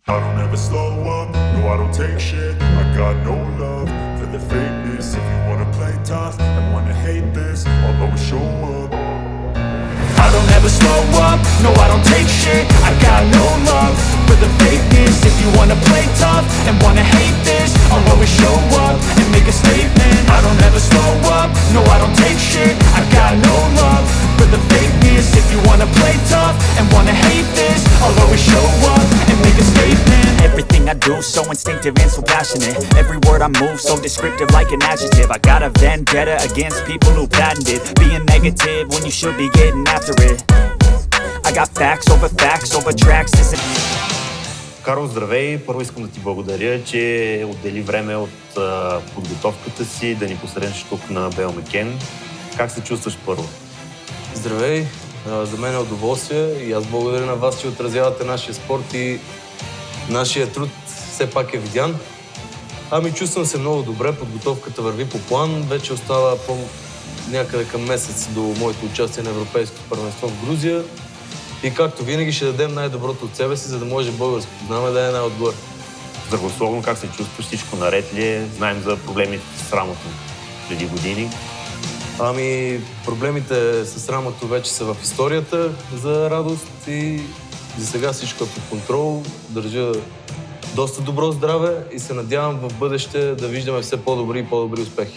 I don't ever slow up, no I don't take shit. I got no love for the fakeness. If you wanna play tough and wanna hate this, I'll always show up. I don't ever slow up, no I don't take shit. I got no love for the fakeness. If you wanna play tough and wanna hate this, I'll always show up and make a statement. I don't ever slow up, no I don't take shit. I got no love for the fakeness. If you wanna play tough and wanna hate this, I'll always show up and make a statement. Everything I do so instinctive and so passionate. Every word I move so descriptive like an adjective. I got a vendetta against people who patented being negative when you should be getting after it. I got facts over tracks. Карл, здравей! Първо искам да ти благодаря, че отдели време от подготовката си да ни посрещнеш тук на Белмекен. Как се чувстваш първо? Здравей! За мен е удоволствие и аз благодаря на вас, че отразявате нашия спорт и нашия труд все пак е видян. Чувствам се много добре, подготовката върви по план. Вече остава някъде към месец до моето участие на Европейското първенство в Грузия. И както винаги ще дадем най-доброто от себе си, за да може българското знаме да е най-отгоре. Здравословно, как се чувстваш? Всичко наред ли е? Знаем за проблемите с рамото преди години. Проблемите с рамото вече са в историята, за радост, и за сега всичко е под контрол. Държа доста добро здраве и се надявам в бъдеще да виждаме все по-добри и по-добри успехи.